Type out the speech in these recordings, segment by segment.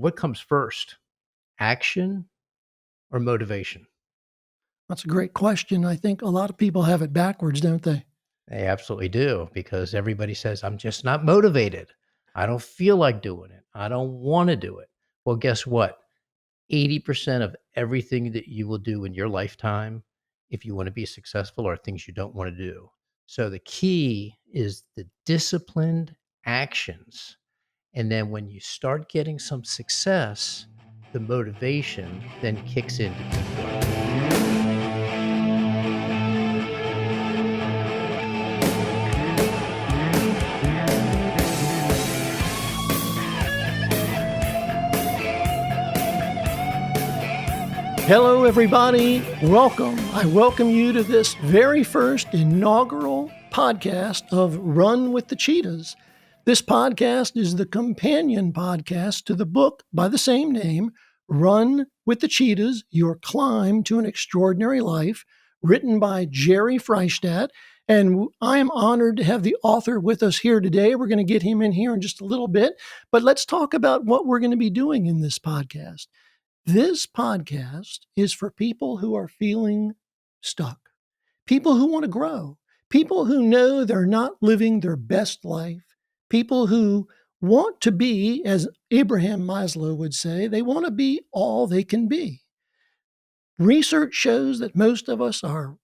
What comes first, action or motivation? That's a great question. I think a lot of people have it backwards, don't they? They absolutely do because everybody says, I'm just not motivated. I don't feel like doing it. I don't want to do it. Well, guess what? 80% of everything that you will do in your lifetime, if you want to be successful, are things you don't want to do. So the key is the disciplined actions. And then when you start getting some success, the motivation then kicks in to keep going. Hello, everybody. Welcome. I welcome you to this very first inaugural podcast of Run with the Cheetahs. This podcast is the companion podcast to the book by the same name, Run with the Cheetahs, Your Climb to an Extraordinary Life, written by Jerry Freishtat. And I am honored to have the author with us here today. We're going to get him in here in just a little bit, but let's talk about what we're going to be doing in this podcast. This podcast is for people who are feeling stuck, people who want to grow, people who know they're not living their best life, people who want to be, as Abraham Maslow would say, they want to be all they can be. Research shows that most of us are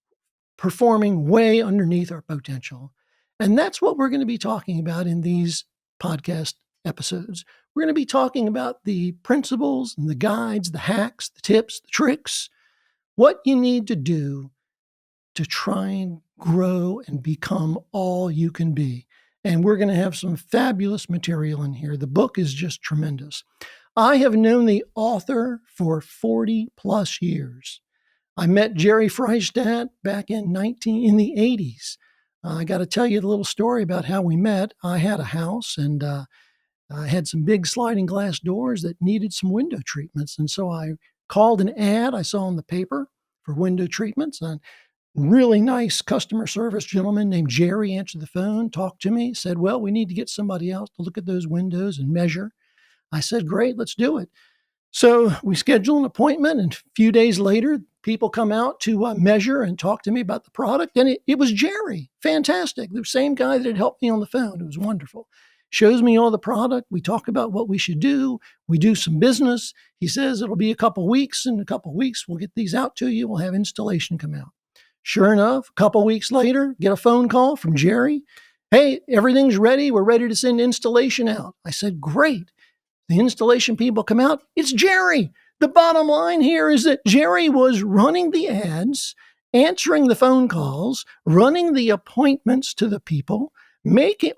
performing way underneath our potential. And that's what we're going to be talking about in these podcast episodes. We're going to be talking about the principles and the guides, the hacks, the tips, the tricks, what you need to do to try and grow and become all you can be. And we're going to have some fabulous material in here. The book is just tremendous. I have known the author for 40 plus years. I met Jerry Freishtat back in the 80s. I got to tell you a little story about how we met. I had a house and I had some big sliding glass doors that needed some window treatments. And so I called an ad I saw in the paper for window treatments. And really nice customer service gentleman named Jerry answered the phone, talked to me, said, well, we need to get somebody else to look at those windows and measure. I said, great, let's do it. So we schedule an appointment, and a few days later, people come out to measure and talk to me about the product. And it was Jerry. Fantastic. The same guy that had helped me on the phone. It was wonderful. Shows me all the product. We talk about what we should do. We do some business. He says it'll be a couple weeks. In a couple weeks, we'll get these out to you. We'll have installation come out. Sure enough, a couple weeks later, get a phone call from Jerry. Hey, everything's ready. We're ready to send installation out. I said, great. The installation people come out. It's Jerry. The bottom line here is that Jerry was running the ads, answering the phone calls, running the appointments to the people,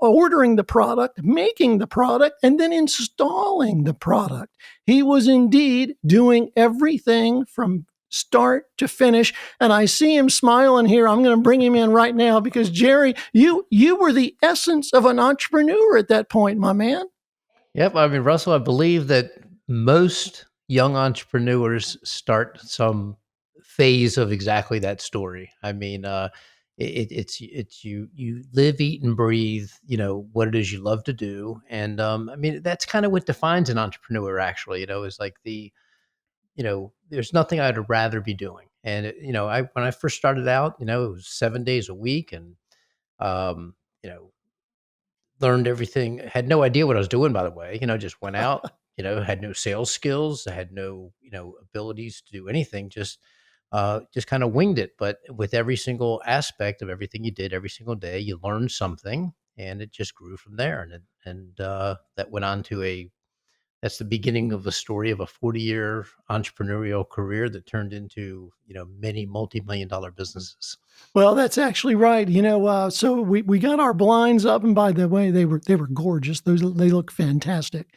ordering the product, making the product, and then installing the product. He was indeed doing everything from start to finish. And I see him smiling here. I'm going to bring him in right now because Jerry, you were the essence of an entrepreneur at that point, my man. Yep. I mean, Russell, I believe that most young entrepreneurs start some phase of exactly that story. I mean, it's you live, eat, and breathe. What it is you love to do, and I mean that's kind of what defines an entrepreneur. Actually, is like there's nothing I'd rather be doing. And when I first started out, it was 7 days a week, and um, you know learned everything. Had no idea what I was doing, by the way. Just went out. Had no sales skills. I had no abilities to do anything. Just kind of winged it. But with every single aspect of everything you did every single day, you learned something, and it just grew from there. And that went on to that's the beginning of a story of a 40-year entrepreneurial career that turned into, many multi-million dollar businesses. Well, that's actually right. So we got our blinds up, and by the way, they were gorgeous. They look fantastic.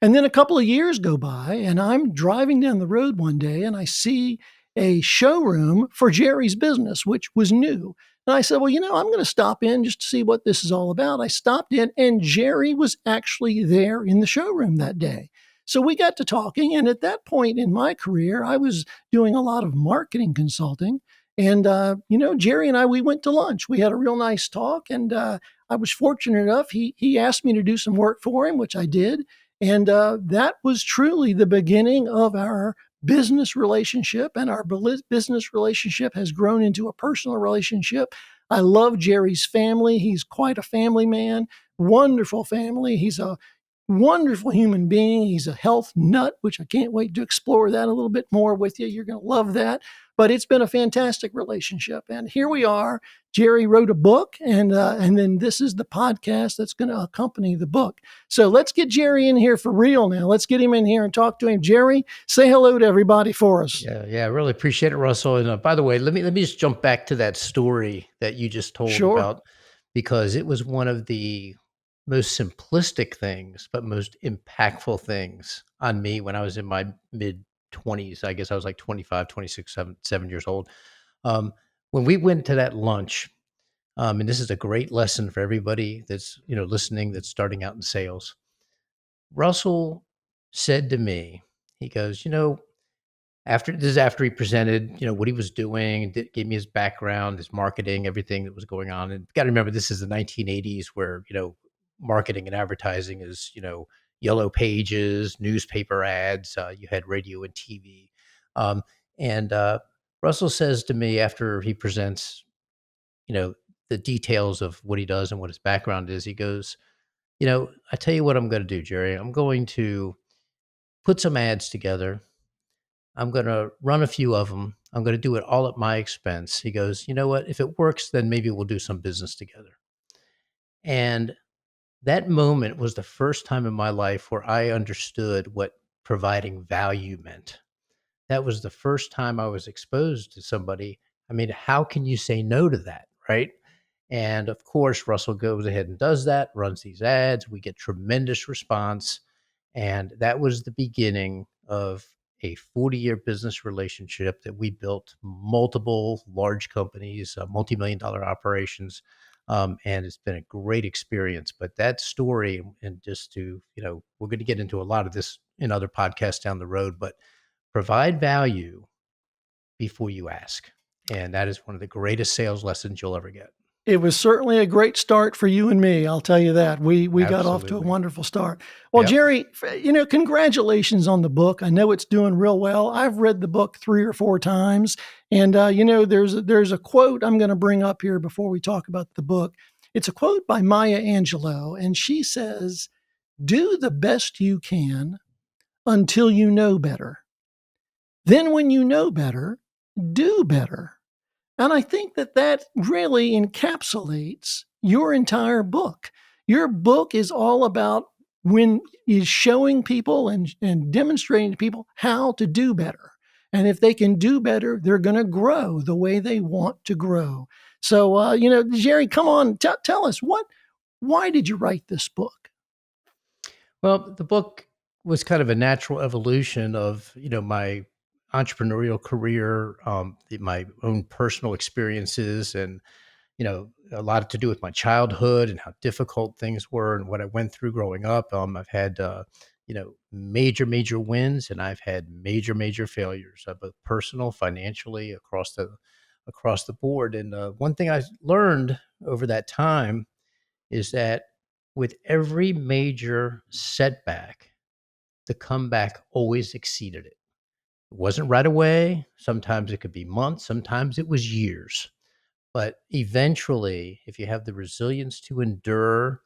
And then a couple of years go by, and I'm driving down the road one day, and I see a showroom for Jerry's business, which was new. And I said, well, I'm going to stop in just to see what this is all about. I stopped in, and Jerry was actually there in the showroom that day. So we got to talking. And at that point in my career, I was doing a lot of marketing consulting. And, Jerry and I, we went to lunch. We had a real nice talk. And I was fortunate enough. He asked me to do some work for him, which I did. And that was truly the beginning of our business relationship. And our business relationship has grown into a personal relationship. I love Jerry's family. He's quite a family man, wonderful family. He's a wonderful human being. He's a health nut, which I can't wait to explore that a little bit more with you. You're going to love that. But it's been a fantastic relationship. And here we are. Jerry wrote a book, and then this is the podcast that's going to accompany the book. So let's get Jerry in here for real now. Let's get him in here and talk to him. Jerry, say hello to everybody for us. Yeah, I really appreciate it, Russell. And by the way, let me just jump back to that story that you just told Sure. about, because it was one of the most simplistic things, but most impactful things on me when I was in my mid 20s. I guess I was like 25, 26, 7 years old. Um, when we went to that lunch, and this is a great lesson for everybody that's listening, that's starting out in sales. Russell said to me, he goes, after he presented, what he was doing, gave me his background, his marketing, everything that was going on. And got to remember, this is the 1980s, where marketing and advertising is yellow pages, newspaper ads. You had radio and TV, um, and Russell says to me after he presents, you know, the details of what he does and what his background is. He goes, I tell you what I'm going to do, Jerry. I'm going to put some ads together. I'm going to run a few of them. I'm going to do it all at my expense. He goes, you know what? If it works, then maybe we'll do some business together. And that moment was the first time in my life where I understood what providing value meant. That was the first time I was exposed to somebody. I mean, how can you say no to that, right? And of course, Russell goes ahead and does that, runs these ads. We get tremendous response. And that was the beginning of a 40-year business relationship that we built multiple large companies, multi-million dollar operations. And it's been a great experience. But that story, and just to, we're going to get into a lot of this in other podcasts down the road, but provide value before you ask. And that is one of the greatest sales lessons you'll ever get. It was certainly a great start for you and me. I'll tell you that. We got off to a Absolutely. wonderful start. Well, Yep. Jerry, congratulations on the book. I know it's doing real well. I've read the book 3 or 4 times, and there's a quote I'm going to bring up here before we talk about the book. It's a quote by Maya Angelou, and she says, "Do the best you can until you know better. Then, when you know better, do better." And I think that really encapsulates your entire book. Your book is all about when is showing people and demonstrating to people how to do better. And if they can do better, they're going to grow the way they want to grow. So, Jerry, come on, tell us why did you write this book? Well, the book was kind of a natural evolution of, my entrepreneurial career, my own personal experiences, and, a lot to do with my childhood and how difficult things were and what I went through growing up. I've had, major, major wins, and I've had major, major failures, both personal, financially, across the board. And one thing I learned over that time is that with every major setback, the comeback always exceeded it. It wasn't right away. Sometimes it could be months, sometimes it was years. But eventually, if you have the resilience to endure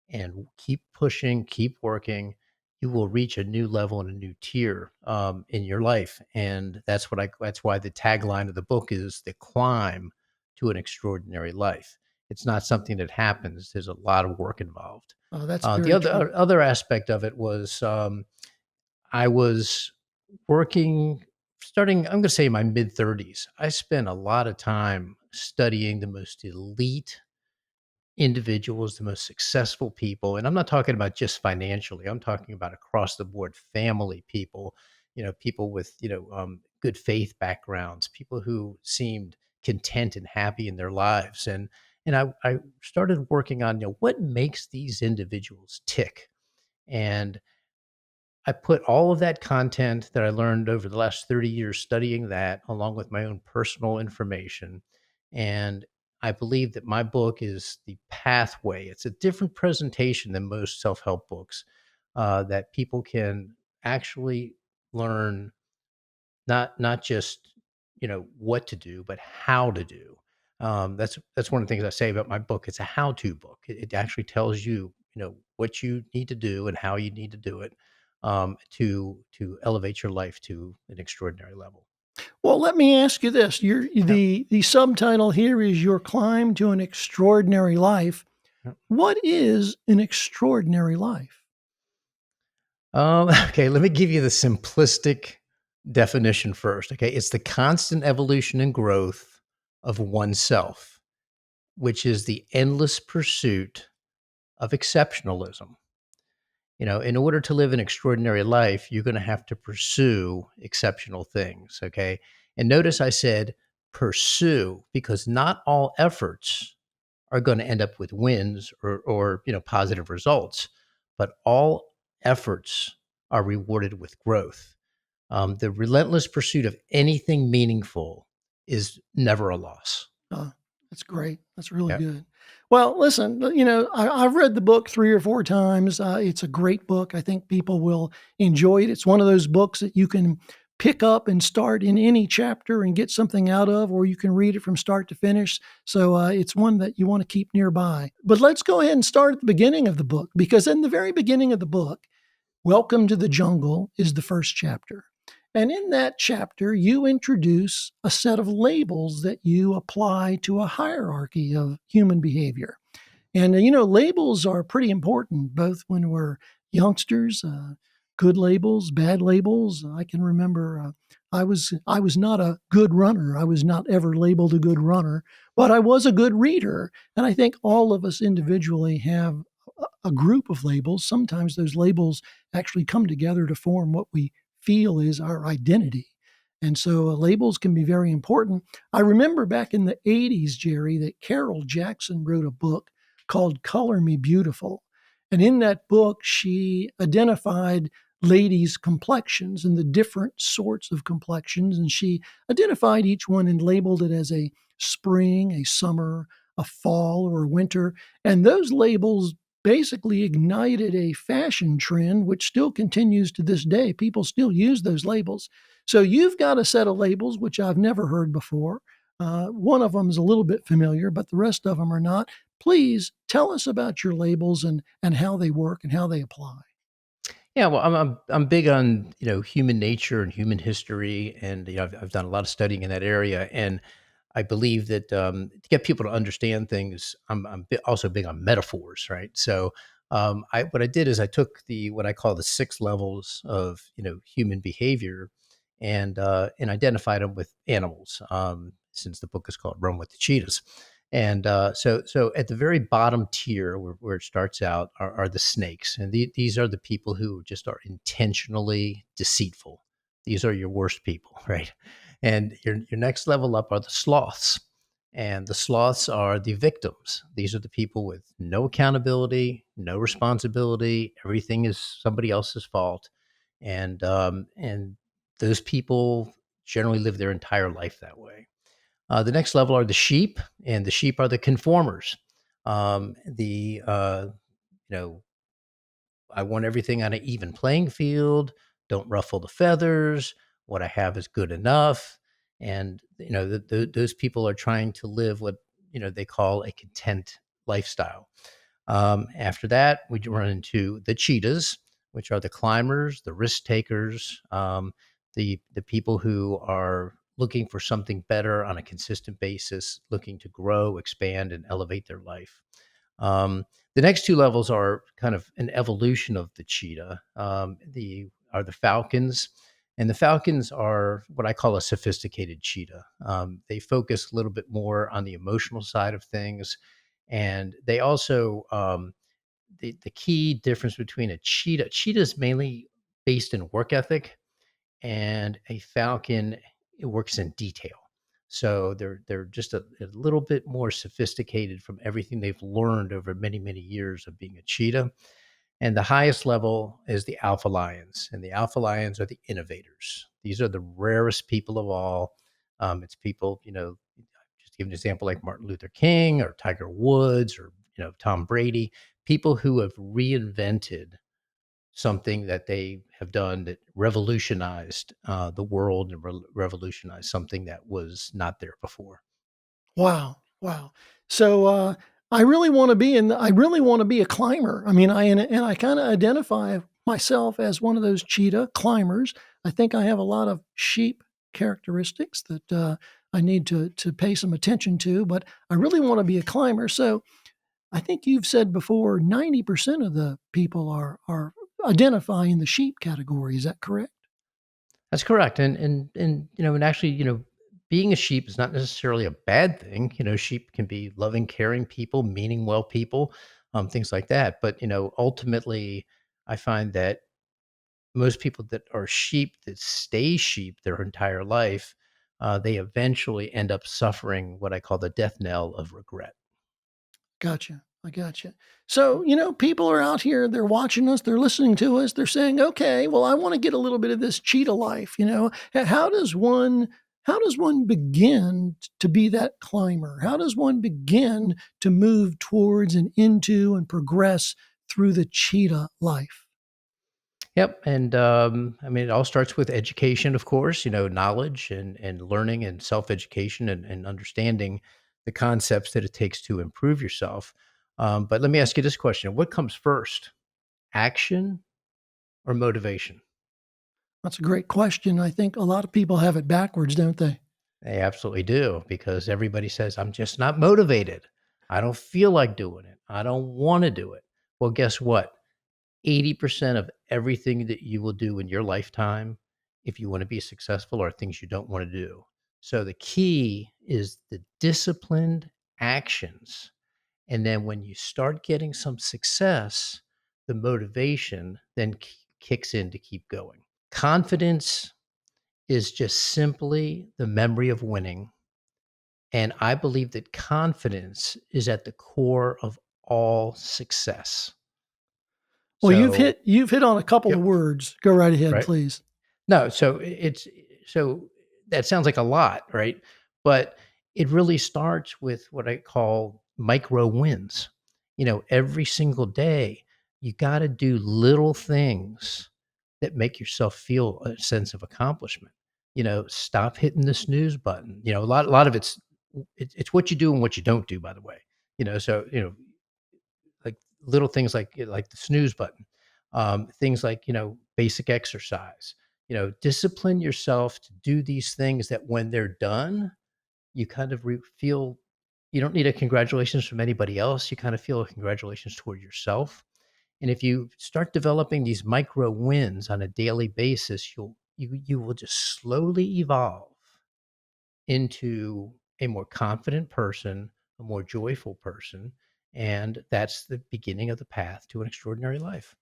and keep pushing, keep working, you will reach a new level and a new tier in your life. And that's why the tagline of the book is the climb to an extraordinary life. It's not something that happens. There's a lot of work involved. Oh, that's The very true. other aspect of it was I was working starting, I'm going to say in my mid 30s. I spent a lot of time studying the most elite individuals, the most successful people. And I'm not talking about just financially, I'm talking about across the board family people, people with, good faith backgrounds, people who seemed content and happy in their lives. And I started working on, what makes these individuals tick. And I put all of that content that I learned over the last 30 years studying that, along with my own personal information. And I believe that my book is the pathway. It's a different presentation than most self help books. that people can actually learn not just what to do, but how to do. That's one of the things I say about my book. It's a how-to book. It actually tells you what you need to do and how you need to do it to elevate your life to an extraordinary level. Well, let me ask you this. Yep. The subtitle here is Your Climb to an Extraordinary Life. Yep. What is an extraordinary life? Okay, let me give you the simplistic definition first. Okay, it's the constant evolution and growth of oneself, which is the endless pursuit of exceptionalism. In order to live an extraordinary life, you're going to have to pursue exceptional things. Okay. And notice I said pursue because not all efforts are going to end up with wins or positive results, but all efforts are rewarded with growth. The relentless pursuit of anything meaningful is never a loss. Uh, that's great. That's really Yeah. good. Well, listen, I've read the book 3 or 4 times. It's a great book. I think people will enjoy it. It's one of those books that you can pick up and start in any chapter and get something out of, or you can read it from start to finish. So it's one that you want to keep nearby. But let's go ahead and start at the beginning of the book, because in the very beginning of the book, Welcome to the Jungle is the first chapter. And in that chapter, you introduce a set of labels that you apply to a hierarchy of human behavior. And, labels are pretty important, both when we're youngsters, good labels, bad labels. I can remember I was not a good runner. I was not ever labeled a good runner, but I was a good reader. And I think all of us individually have a group of labels. Sometimes those labels actually come together to form what we feel is our identity. And so labels can be very important. I remember back in the 80s, Jerry, that Carol Jackson wrote a book called Color Me Beautiful. And in that book, she identified ladies' complexions and the different sorts of complexions. And she identified each one and labeled it as a spring, a summer, a fall, or a winter. And those labels basically ignited a fashion trend, which still continues to this day. People still use those labels. So you've got a set of labels, which I've never heard before. One of them is a little bit familiar, but the rest of them are not. Please tell us about your labels and how they work and how they apply. Yeah, well, I'm big on human nature and human history, and I've done a lot of studying in that area, and I believe that to get people to understand things, also big on metaphors, right? So, I what I did is I took the what I call the 6 levels of human behavior, and identified them with animals. Since the book is called "Run with the Cheetahs," and so at the very bottom tier where it starts out are the snakes, and these are the people who just are intentionally deceitful. These are your worst people, right? And your next level up are the sloths. And the sloths are the victims. These are the people with no accountability, no responsibility. Everything is somebody else's fault. And those people generally live their entire life that way. The next level are the sheep, and the sheep are the conformers. The you know I want everything on an even playing field. Don't ruffle the feathers. What I have is good enough. And those people are trying to live what they call a content lifestyle. After that, we run into the cheetahs, which are the climbers, the risk takers, the people who are looking for something better on a consistent basis, looking to grow, expand, and elevate their life. Um, the next 2 levels are kind of an evolution of the cheetah. The are the falcons, and the falcons are what I call a sophisticated cheetah. They focus a little bit more on the emotional side of things, and they also the key difference between a cheetah is mainly based in work ethic, and a falcon it works in detail. So they're just a little bit more sophisticated from everything they've learned over many years of being a cheetah. And the highest level is the alpha lions, and the alpha lions are the innovators. These are the rarest people of all. It's people, just to give an example like Martin Luther King or Tiger Woods or Tom Brady, people who have reinvented something that they have done that revolutionized the world and revolutionized something that was not there before. Wow, wow. So, I really wanna be a climber. I mean, I kinda identify myself as one of those cheetah climbers. I think I have a lot of sheep characteristics that, I need to pay some attention to, but I really wanna be a climber. So, I think you've said before 90% of the people are identify in the sheep category. Is that correct? That's correct, and and actually, being a sheep is not necessarily a bad thing. Sheep can be loving, caring people, meaning well people, things like that. But ultimately, I find that most people that are sheep that stay sheep their entire life, they eventually end up suffering what I call the death knell of regret. Gotcha. I gotcha. So, people are out here, they're watching us, they're listening to us, they're saying, okay, well, I want to get a little bit of this cheetah life. How does one begin to be that climber? How does one begin to move towards and into and progress through the cheetah life? Yep, and I mean, it all starts with education, of course. Knowledge and learning and self education and understanding the concepts that it takes to improve yourself. But let me ask you this question: what comes first, action or motivation? That's a great question. I think a lot of people have it backwards, don't they? They absolutely do, because everybody says, "I'm just not motivated. I don't feel like doing it. I don't want to do it." Well, guess what? 80% of everything that you will do in your lifetime, if you want to be successful, are things you don't want to do. So the key is the disciplined actions. And then when you start getting some success, the motivation then kicks in to keep going. Confidence is just simply the memory of winning. And I believe that confidence is at the core of all success. Well, So, you've hit on a couple of yep, words. Go right ahead, right. please. No, so so that sounds like a lot, right? But it really starts with what I call micro wins. Every single day, you got to do little things that make yourself feel a sense of accomplishment. Stop hitting the snooze button. A lot of it's what you do and what you don't do, by the way. So like little things like the snooze button, things like basic exercise. Discipline yourself to do these things that when they're done, you kind of feel you don't need a congratulations from anybody else. You kind of feel a congratulations toward yourself. And if you start developing these micro wins on a daily basis, you will just slowly evolve into a more confident person, a more joyful person, and that's the beginning of the path to an extraordinary life.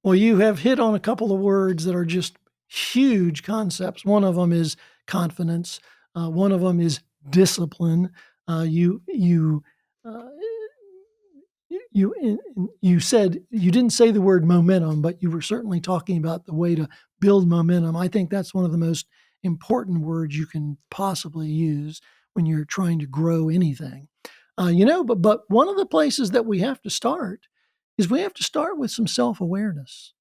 Well, you have hit on a couple of words that are just huge concepts. One of them is confidence. One of them is discipline. Uh, you you uh, you said you didn't say the word momentum, but you were certainly talking about the way to build momentum. I think that's one of the most important words you can possibly use when you're trying to grow anything. But one of the places that we have to start is we have to start with some self awareness.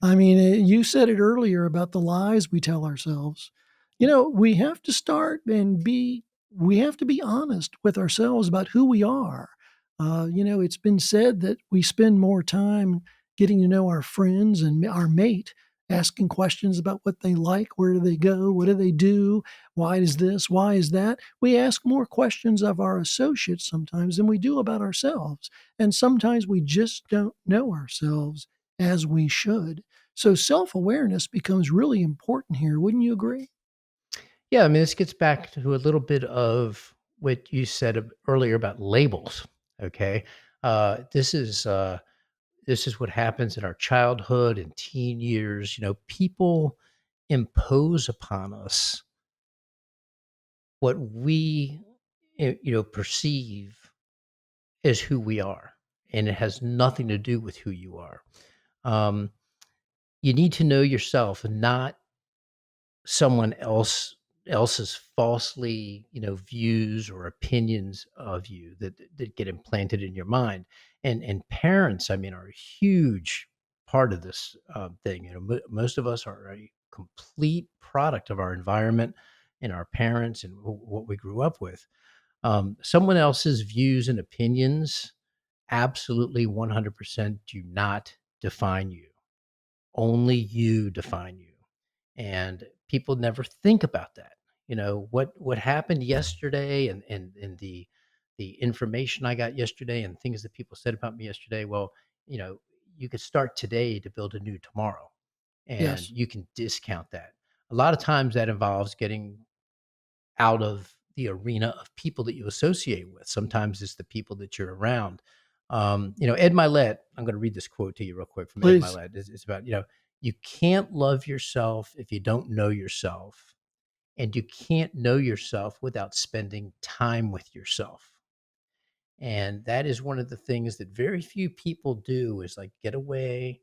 I mean, you said it earlier about the lies we tell ourselves. We have to start and we have to be honest with ourselves about who we are. It's been said that we spend more time getting to know our friends and our mate, asking questions about what they like, where do they go, what do they do, why is this, why is that. We ask more questions of our associates sometimes than we do about ourselves. And sometimes we just don't know ourselves as we should. So self awareness becomes really important here. Wouldn't you agree? Yeah, I mean, this gets back to a little bit of what you said earlier about labels. Okay, uh, this is uh, this is what happens in our childhood and teen years. People impose upon us what we perceive as who we are, and it has nothing to do with who you are. Um, you need to know yourself, and not someone else's falsely views or opinions of you that get implanted in your mind. And parents, I mean, are a huge part of this thing. Most of us are a complete product of our environment and our parents and what we grew up with. Someone else's views and opinions absolutely 100% do not define you. Only you define you. And people never think about that. What happened yesterday and the information I got yesterday and things that people said about me yesterday. Well, you know, you could start today to build a new tomorrow, and Yes. you can discount that. A lot of times that involves getting out of the arena of people that you associate with. Sometimes it's the people that you're around. Ed Milet, I'm going to read this quote to you real quick from Ed Please. Milet. It's about, you can't love yourself if you don't know yourself. And you can't know yourself without spending time with yourself. And that is one of the things that very few people do is like get away,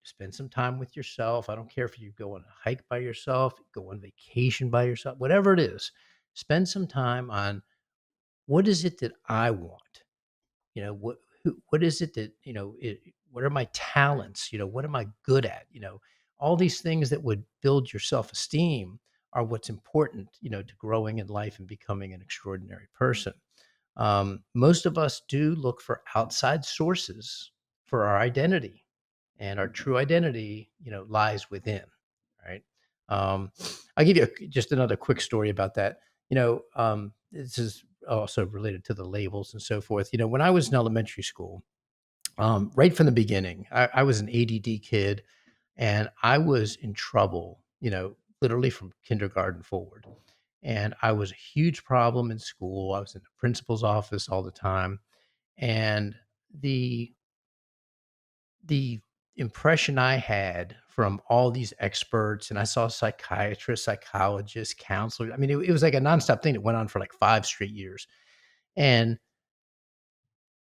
spend some time with yourself. I don't care if you go on a hike by yourself, go on vacation by yourself, whatever it is. Spend some time on what is it that I want? What is it that, what are my talents? What am I good at? All these things that would build your self-esteem are what's important, to growing in life and becoming an extraordinary person. Most of us do look for outside sources for our identity, and our true identity, lies within. Right. Um, I'll give you just another quick story about that. This is also related to the labels and so forth. When I was in elementary school, right from the beginning, I was an ADD kid, and I was in trouble. Literally from kindergarten forward. And I was a huge problem in school. I was in the principal's office all the time. And the impression I had from all these experts, and I saw psychiatrists, psychologists, counselors. I mean, it was like a nonstop thing that went on for like 5 straight years. And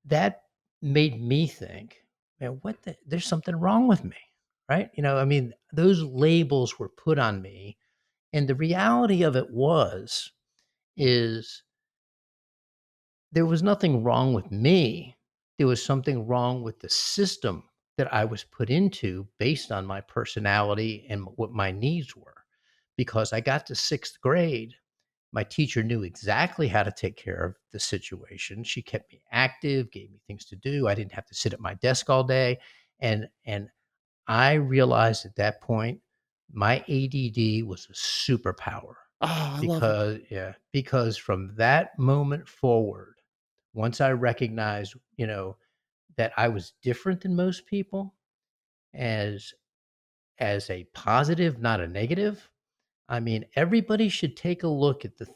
that made me think, "Man, there's something wrong with me." Right? I mean, those labels were put on me, and the reality of it is there was nothing wrong with me. There was something wrong with the system that I was put into based on my personality and what my needs were. Because I got to 6th grade, my teacher knew exactly how to take care of the situation. She kept me active, gave me things to do. I didn't have to sit at my desk all day. And I realized at that point my ADD was a superpower Oh, I love it. because from that moment forward, once I recognized, that I was different than most people as a positive, not a negative. I mean, everybody should take a look at the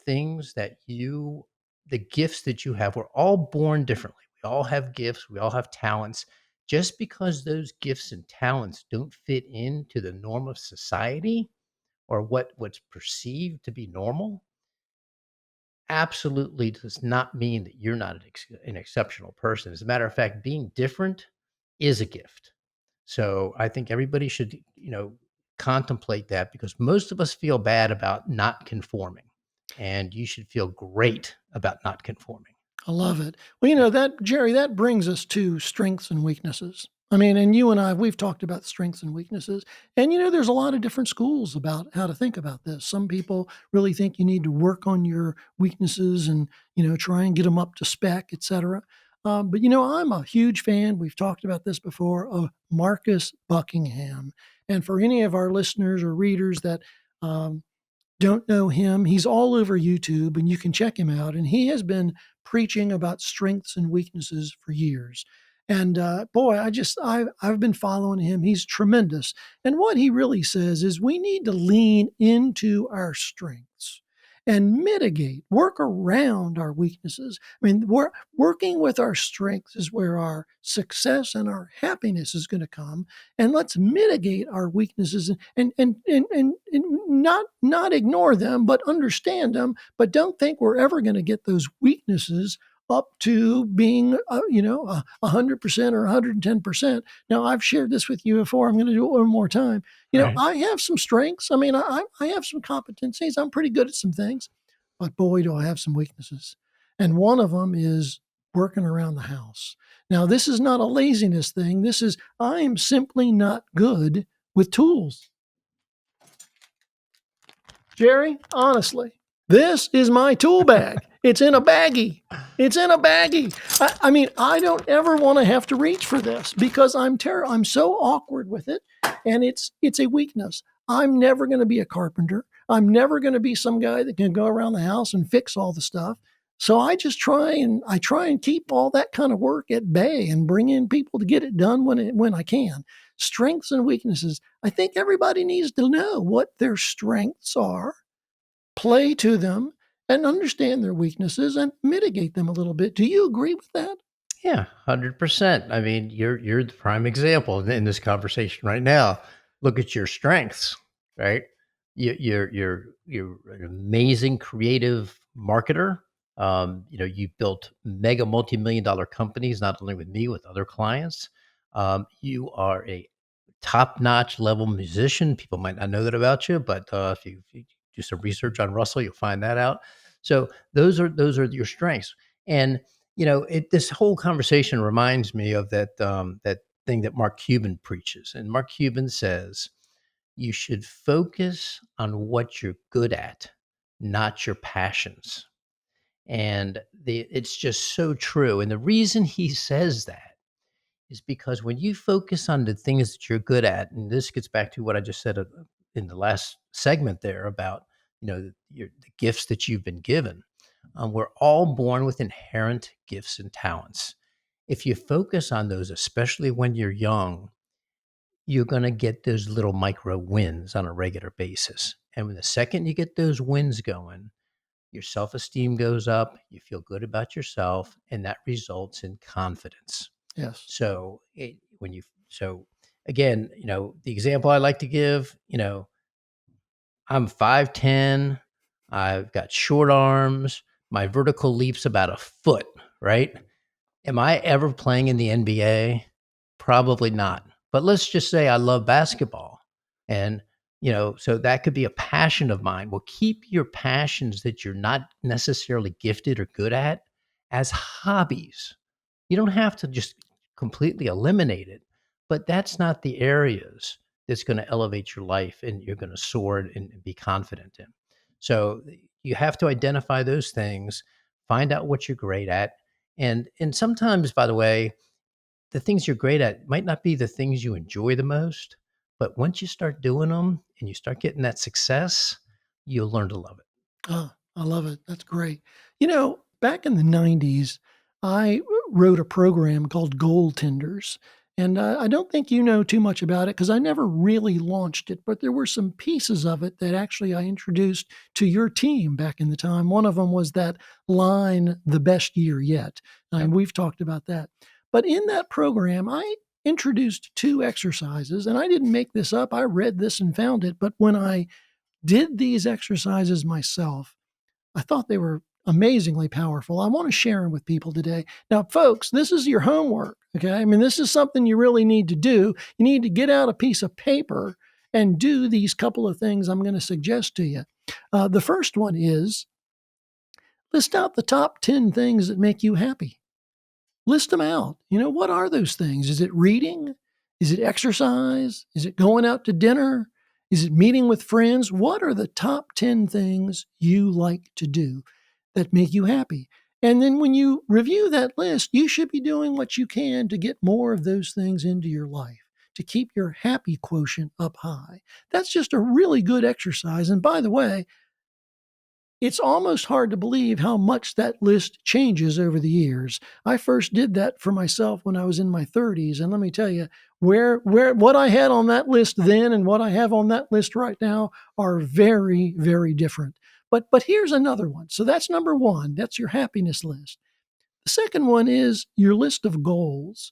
gifts that you have. We're all born differently. We all have gifts, we all have talents. Just because those gifts and talents don't fit into the norm of society or what's perceived to be normal, absolutely does not mean that you're not an exceptional person. As a matter of fact, being different is a gift. So I think everybody should, contemplate that because most of us feel bad about not conforming, and you should feel great about not conforming. I love it. Well, Yeah. that, Jerry, that brings us to strengths and weaknesses. I mean, and you and I, we've talked about strengths and weaknesses. And, there's a lot of different schools about how to think about this. Some people really think you need to work on your weaknesses and, try and get them up to spec, et cetera. But, I'm a huge fan. We've talked about this before of Marcus Buckingham. And for any of our listeners or readers that, don't know him, he's all over YouTube and you can check him out. And he has been preaching about strengths and weaknesses for years. And boy, I've been following him. He's tremendous. And what he really says is we need to lean into our strengths and mitigate, work around our weaknesses. I mean, working with our strengths is where our success and our happiness is going to come. And let's mitigate our weaknesses and not ignore them, but understand them. But don't think we're ever going to get those weaknesses up to being, 100% or 110%. Now, I've shared this with you before. I'm going to do it one more time. Right. I have some strengths. I mean, I have some competencies. I'm pretty good at some things, but boy, do I have some weaknesses. And one of them is working around the house. Now, this is not a laziness thing. This is, I am simply not good with tools. Jerry, honestly, this is my tool bag. It's in a baggie. It's in a baggie. I mean, I don't ever want to have to reach for this because I'm so awkward with it, and it's a weakness. I'm never going to be a carpenter. I'm never going to be some guy that can go around the house and fix all the stuff. So I just try and keep all that kind of work at bay and bring in people to get it done when I can. Strengths and weaknesses. I think everybody needs to know what their strengths are, play to them, and understand their weaknesses and mitigate them a little bit. Do you agree with that? Yeah, 100%. I mean, you're the prime example in this conversation right now. Look at your strengths, right? You're an amazing creative marketer. You built mega multi-million dollar companies, not only with me, with other clients. You are a top-notch level musician. People might not know that about you, but if you do some research on Russell, you'll find that out. So those are your strengths. And this whole conversation reminds me of that thing that Mark Cuban preaches. And Mark Cuban says you should focus on what you're good at, not your passions. And it's just so true. And the reason he says that is because when you focus on the things that you're good at, and this gets back to what I just said in the last segment there about the gifts that you've been given. We're all born with inherent gifts and talents. If you focus on those, especially when you're young, you're going to get those little micro wins on a regular basis. And when the second you get those wins going, your self esteem goes up, you feel good about yourself, and that results in confidence. Yes. So again, the example I like to give, I'm 5'10", I've got short arms, my vertical leap's about a foot, right? Am I ever playing in the NBA? Probably not. But let's just say I love basketball. And, so that could be a passion of mine. Well, keep your passions that you're not necessarily gifted or good at as hobbies. You don't have to just completely eliminate it, but that's not the areas that's going to elevate your life and you're going to soar and be confident in. So you have to identify those things, find out what you're great at, and sometimes, by the way, the things you're great at might not be the things you enjoy the most, but once you start doing them and you start getting that success, you'll learn to love it. Oh, I love it. That's great. Back in the 90s, I wrote a program called Goaltenders. And I don't think you know too much about it because I never really launched it, but there were some pieces of it that actually I introduced to your team back in the time. One of them was that line, the best year yet. Yep. And we've talked about that. But in that program, I introduced two exercises, and I didn't make this up. I read this and found it. But when I did these exercises myself, I thought they were amazingly powerful. I want to share them with people today. Now, folks, this is your homework. Okay. I mean, this is something you really need to do. You need to get out a piece of paper and do these couple of things I'm going to suggest to you. The first one is list out the top 10 things that make you happy. List them out. What are those things? Is it reading? Is it exercise? Is it going out to dinner? Is it meeting with friends? What are the top 10 things you like to do that make you happy? And then when you review that list, you should be doing what you can to get more of those things into your life, to keep your happy quotient up high. That's just a really good exercise. And by the way, it's almost hard to believe how much that list changes over the years. I first did that for myself when I was in my 30s, and let me tell you, what I had on that list then and what I have on that list right now are very, very different. But here's another one. So that's number one. That's your happiness list. The second one is your list of goals.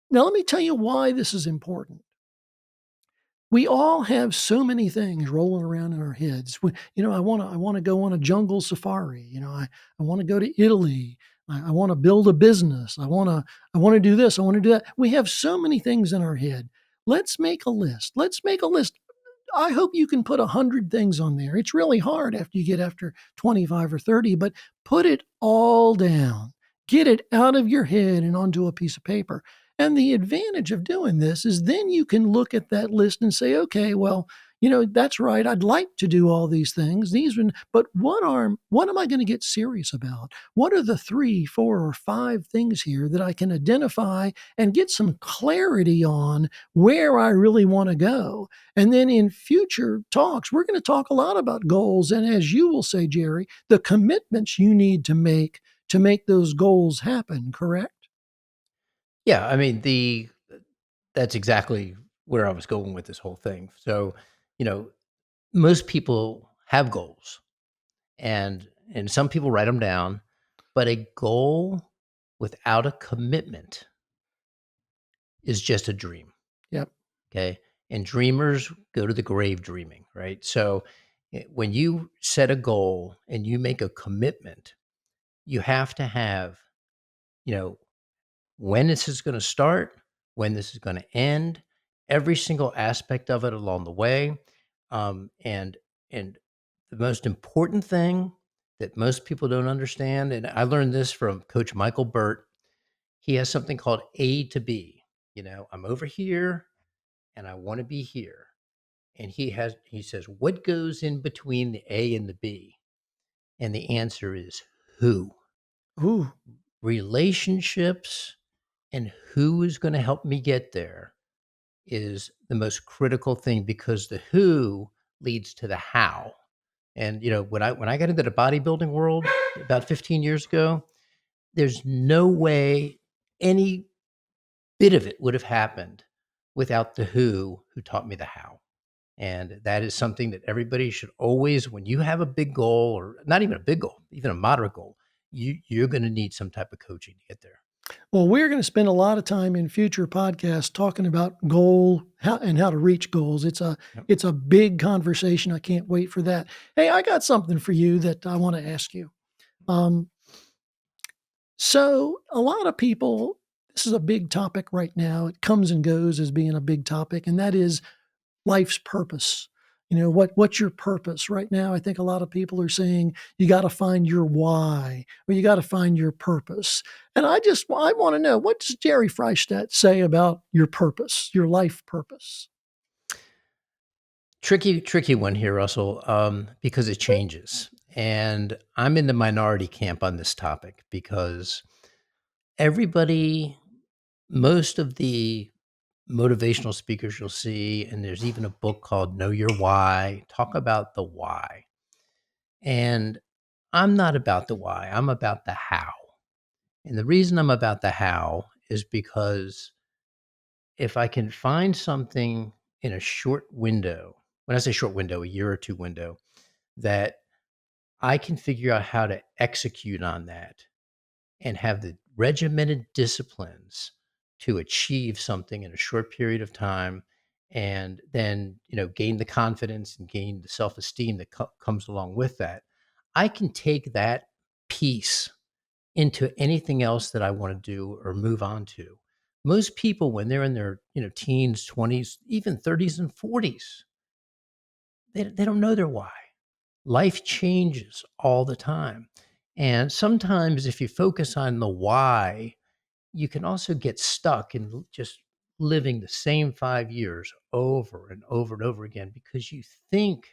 Now let me tell you why this is important. We all have so many things rolling around in our heads. I want to go on a jungle safari. I want to go to Italy. I want to build a business. I want to do this. I want to do that. We have so many things in our head. Let's make a list. Let's make a list. I hope you can put 100 things on there. It's really hard after 25 or 30, but put it all down. Get it out of your head and onto a piece of paper. And the advantage of doing this is then you can look at that list and say, okay, well, that's right. I'd like to do all these things. But what am I going to get serious about? What are the 3, 4, or 5 things here that I can identify and get some clarity on where I really want to go? And then in future talks, we're going to talk a lot about goals. And as you will say, Jerry, the commitments you need to make those goals happen, correct? Yeah, I mean, that's exactly where I was going with this whole thing. So, you know, most people have goals, and some people write them down, but a goal without a commitment is just a dream. Yep. Okay. And dreamers go to the grave dreaming, right? So when you set a goal and you make a commitment, you have to have, you know, when this is going to start, when this is going to end, every single aspect of it along the way. And the most important thing that most people don't understand, and I learned this from Coach Michael Burt, he has something called A to B. I'm over here and I want to be here. And he says, what goes in between the A and the B? And the answer is who? Ooh. Relationships and who is going to help me get there is the most critical thing, because the who leads to the how. And when I got into the bodybuilding world about 15 years ago, there's no way any bit of it would have happened without the who taught me the how. And that is something that everybody should always, when you have a big goal, or not even a big goal, even a moderate goal, you're going to need some type of coaching to get there. Well, we're going to spend a lot of time in future podcasts talking about how to reach goals. Yep. It's a big conversation. I can't wait for that. Hey, I got something for you that I want to ask you. Um, so a lot of people, this is a big topic right now. It comes and goes as being a big topic, and that is life's purpose. What's your purpose right now? I think a lot of people are saying you got to find your why, or you got to find your purpose. And I want to know, what does Jerry Freishtat say about your purpose, your life purpose? Tricky one here, Russell, because it changes. And I'm in the minority camp on this topic because everybody, most of the motivational speakers you'll see, and there's even a book called Know Your Why, talk about the why. And I'm not about the why, I'm about the how. And the reason I'm about the how is because if I can find something in a short window, when I say short window, a year or two window, that I can figure out how to execute on that and have the regimented disciplines to achieve something in a short period of time, and then gain the confidence and gain the self-esteem that comes along with that, I can take that piece into anything else that I want to do or move on to. Most people, when they're in their teens, 20s, even 30s and 40s, they don't know their why. Life changes all the time. And sometimes if you focus on the why, you can also get stuck in just living the same 5 years over and over and over again because you think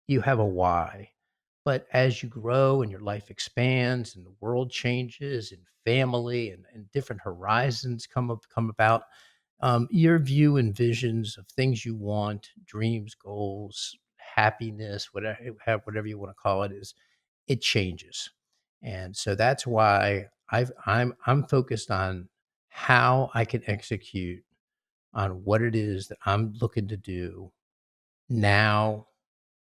you have a why. But as you grow and your life expands and the world changes and family and different horizons come about, your view and visions of things you want, dreams, goals, happiness, whatever you want to call it, it changes. And so that's why I'm focused on how I can execute on what it is that I'm looking to do now,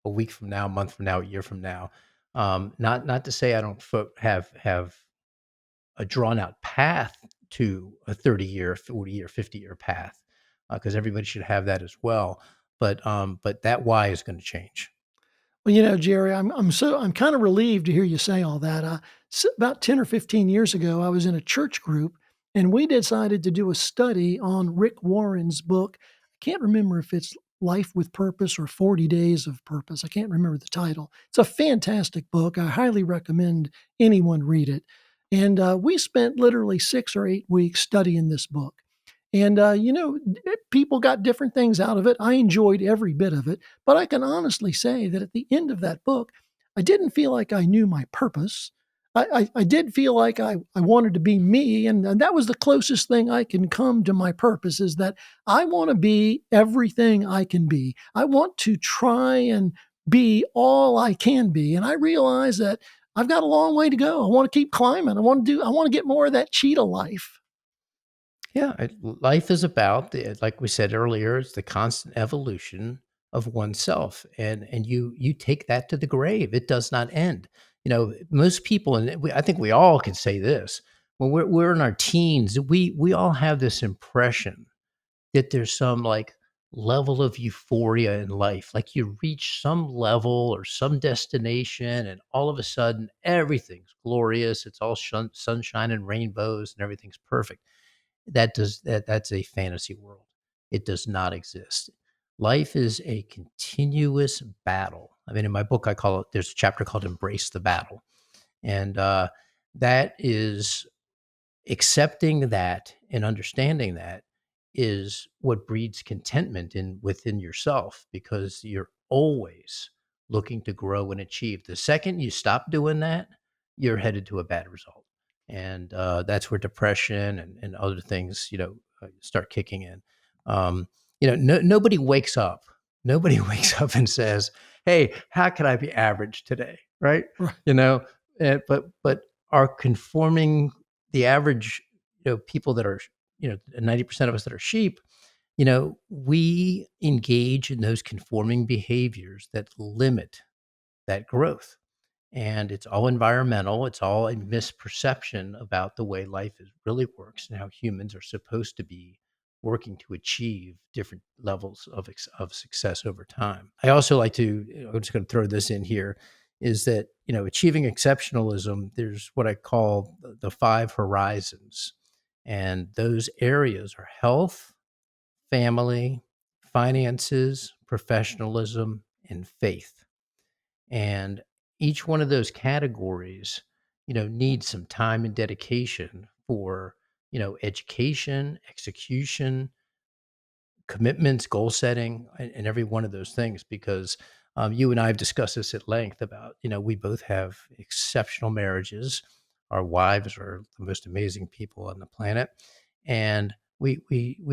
a week from now, a month from now, a year from now. Not to say I don't have a drawn out path to a 30-year, 40-year, 50-year path, because everybody should have that as well. But that why is going to change. Well, Jerry, I'm kind of relieved to hear you say all that. About 10 or 15 years ago, I was in a church group, and we decided to do a study on Rick Warren's book. I can't remember if it's Life with Purpose or 40 Days of Purpose. I can't remember the title. It's a fantastic book. I highly recommend anyone read it. And we spent literally 6 or 8 weeks studying this book. And, people got different things out of it. I enjoyed every bit of it. But I can honestly say that at the end of that book, I didn't feel like I knew my purpose. I did feel like I wanted to be me. And that was the closest thing I can come to my purpose, is that I want to be everything I can be. I want to try and be all I can be. And I realize that I've got a long way to go. I want to keep climbing. I want to get more of that cheetah life. Yeah, life is about like we said earlier, it's the constant evolution of oneself, and you take that to the grave. It does not end. Most people, and I think we all can say this when we're in our teens, we all have this impression that there's some like level of euphoria in life, like you reach some level or some destination, and all of a sudden everything's glorious. It's all sunshine and rainbows, and everything's perfect. That's a fantasy world. It does not exist. Life is a continuous battle. I mean, in my book, I call it. There's a chapter called "Embrace the Battle," and that is accepting that and understanding that is what breeds contentment within yourself, because you're always looking to grow and achieve. The second you stop doing that, you're headed to a bad result, and that's where depression and other things start kicking in. Nobody wakes up. Nobody wakes up and says, "Hey, how can I be average today?" Right? Right. You know, but are conforming the average, people that are, 90% of us that are sheep, we engage in those conforming behaviors that limit that growth. And it's all environmental. It's all a misperception about the way life really works and how humans are supposed to be working to achieve different levels of success over time. I also like to, I'm just going to throw this in here, is that, achieving exceptionalism, there's what I call the five horizons. And those areas are health, family, finances, professionalism, and faith. And each one of those categories, needs some time and dedication for, education, execution, commitments, goal setting, and every one of those things. Because you and I have discussed this at length about, we both have exceptional marriages. Our wives are the most amazing people on the planet. And we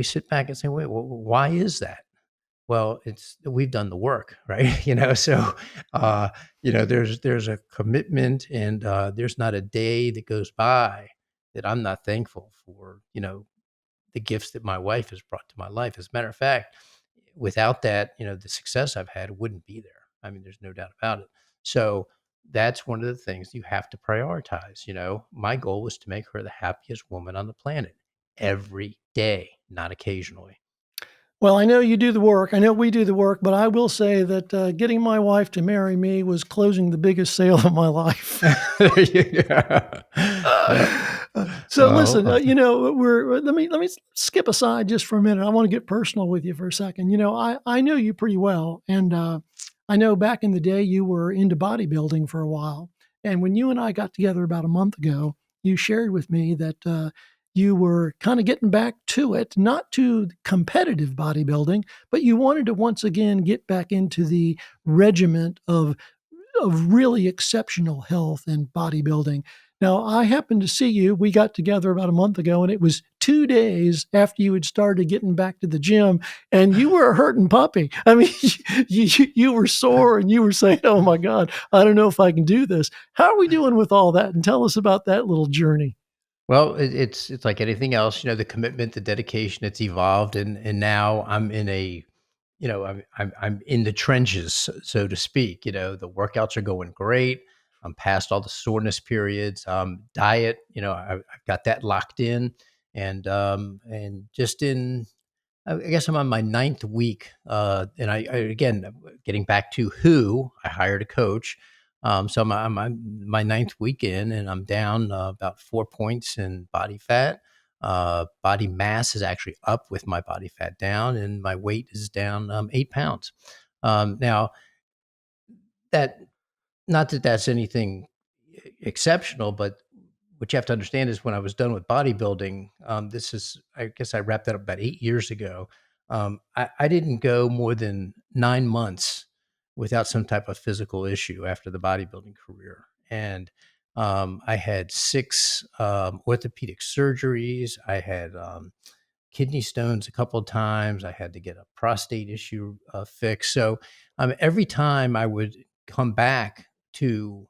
sit back and say, wait, well, why is that? Well, it's we've done the work, right? So there's a commitment, and there's not a day that goes by that I'm not thankful for, the gifts that my wife has brought to my life. As a matter of fact, without that, the success I've had wouldn't be there. I mean, there's no doubt about it. So that's one of the things you have to prioritize. My goal was to make her the happiest woman on the planet every day, not occasionally. Well, I know you do the work. I know we do the work, but I will say that getting my wife to marry me was closing the biggest sale of my life. There you go. Yeah. So listen, Well, let me skip aside just for a minute. I want to get personal with you for a second. I know you pretty well, and I know back in the day you were into bodybuilding for a while. And when you and I got together about a month ago, you shared with me that you were kind of getting back to it, not to competitive bodybuilding, but you wanted to once again get back into the regiment of really exceptional health and bodybuilding. Now, I happened to see you. We got together about a month ago, and it was 2 days after you had started getting back to the gym, and you were a hurting puppy. I mean, you were sore, and you were saying, "Oh my God, I don't know if I can do this." How are we doing with all that? And tell us about that little journey. well, it's like anything else, the commitment, the dedication, it's evolved, and now I'm in a, I'm in the trenches, so to speak. The workouts are going great. I'm past all the soreness periods. Diet, I've got that locked in, and just in, I guess I'm on my ninth week, and I again, getting back to who I hired a coach. So I'm my ninth week in, and I'm down about 4 points in body fat. Body mass is actually up with my body fat down, and my weight is down 8 pounds. Now that, not that that's anything exceptional, but what you have to understand is when I was done with bodybuilding, I guess I wrapped that up about 8 years ago. I didn't go more than 9 months without some type of physical issue after the bodybuilding career. And I had six orthopedic surgeries. I had kidney stones a couple of times. I had to get a prostate issue fixed. So every time I would come back to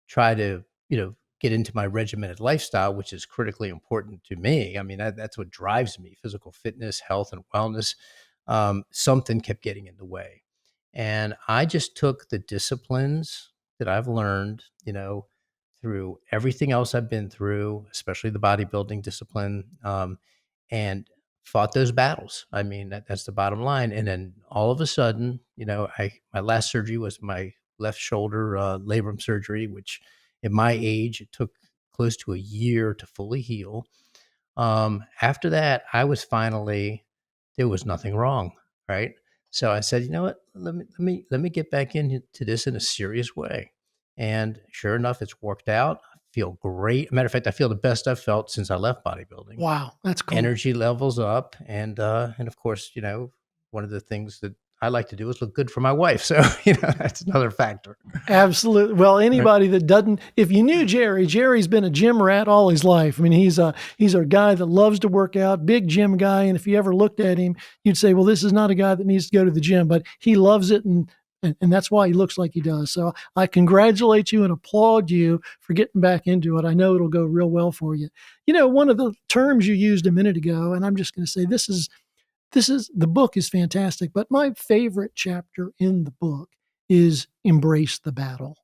try to, get into my regimented lifestyle, which is critically important to me. I mean, that's what drives me: physical fitness, health, and wellness. Something kept getting in the way, and I just took the disciplines that I've learned, through everything else I've been through, especially the bodybuilding discipline, and fought those battles. I mean, that's the bottom line. And then all of a sudden, my last surgery was my left shoulder labrum surgery, which at my age, it took close to a year to fully heal. After that, there was nothing wrong, right? So I said, you know what? Let me get back into this in a serious way. And sure enough, it's worked out. I feel great. Matter of fact, I feel the best I've felt since I left bodybuilding. Wow, that's cool. Energy levels up, and of course, one of the things that I like to do is look good for my wife. So that's another factor. Absolutely. Well, anybody that doesn't, if you knew Jerry, Jerry's been a gym rat all his life. I mean, he's a guy that loves to work out, big gym guy. And if you ever looked at him, you'd say, well, this is not a guy that needs to go to the gym, but he loves it. And that's why he looks like he does. So I congratulate you and applaud you for getting back into it. I know it'll go real well for you. One of the terms you used a minute ago, and I'm just going to say the book is fantastic, but my favorite chapter in the book is embrace the battle.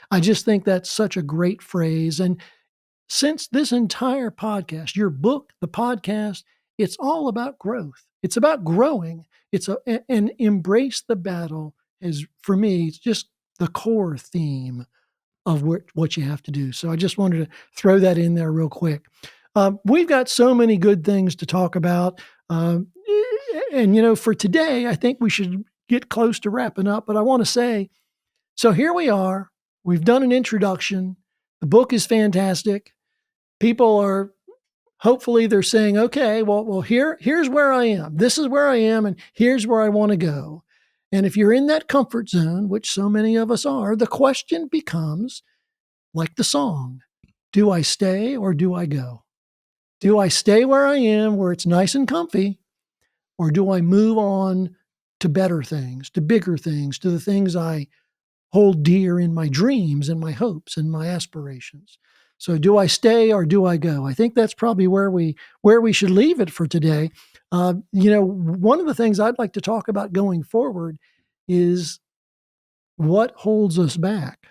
I just think that's such a great phrase. And since this entire podcast, your book, the podcast, it's all about growth. It's about growing. And embrace the battle is, for me, it's just the core theme of what you have to do. So I just wanted to throw that in there real quick. We've got so many good things to talk about. And for today, I think we should get close to wrapping up, but I want to say, so here we are. We've done an introduction. The book is fantastic. People are, hopefully they're saying, okay, well, here's where I am. This is where I am, and here's where I want to go. And if you're in that comfort zone, which so many of us are, the question becomes, like the song, do I stay or do I go? Do I stay where I am, where it's nice and comfy, or do I move on to better things, to bigger things, to the things I hold dear in my dreams and my hopes and my aspirations? So do I stay or do I go? I think that's probably where we should leave it for today. One of the things I'd like to talk about going forward is what holds us back.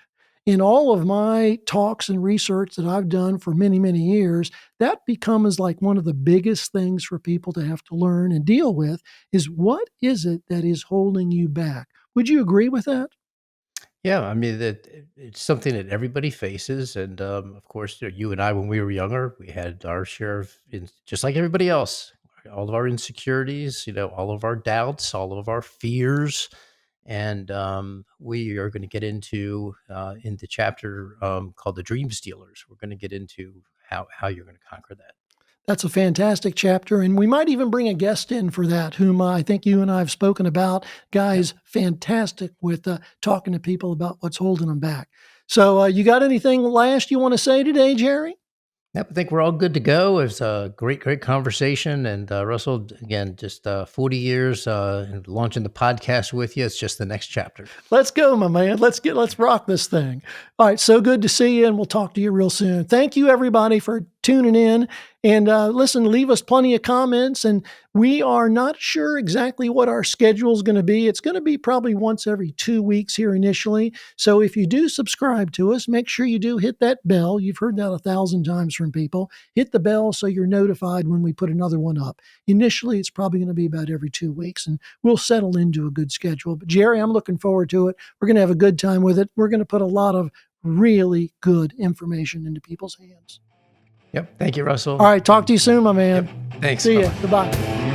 In all of my talks and research that I've done for many, many years, that becomes like one of the biggest things for people to have to learn and deal with is, what is it that is holding you back? Would you agree with that? Yeah, I mean, it's something that everybody faces, and of course, you and I, when we were younger, we had our share of, just like everybody else, all of our insecurities, all of our doubts, all of our fears, and we are going to get into in the chapter called "The Dream Stealers." We're going to get into how you're going to conquer that. That's a fantastic chapter. And we might even bring a guest in for that, whom I think you and I have spoken about. Guys, fantastic with talking to people about what's holding them back. So you got anything last you want to say today, Jerry? Yep, I think we're all good to go. It's a great conversation. And Russell, again, just 40 years and launching the podcast with you. It's just the next chapter. Let's go, my man. Let's rock this thing. All right. So good to see you, and we'll talk to you real soon. Thank you, everybody, for tuning in. And listen, leave us plenty of comments. And we are not sure exactly what our schedule is going to be. It's going to be probably once every 2 weeks here initially. So if you do subscribe to us, make sure you do hit that bell. You've heard that 1,000 times from people. Hit the bell so you're notified when we put another one up. Initially, it's probably going to be about every 2 weeks, and we'll settle into a good schedule. But Jerry, I'm looking forward to it. We're going to have a good time with it. We're going to put a lot of really good information into people's hands. Yep. Thank you, Russell. All right. Talk to you soon, my man. Yep. Thanks. See Bye-bye. ya. Goodbye.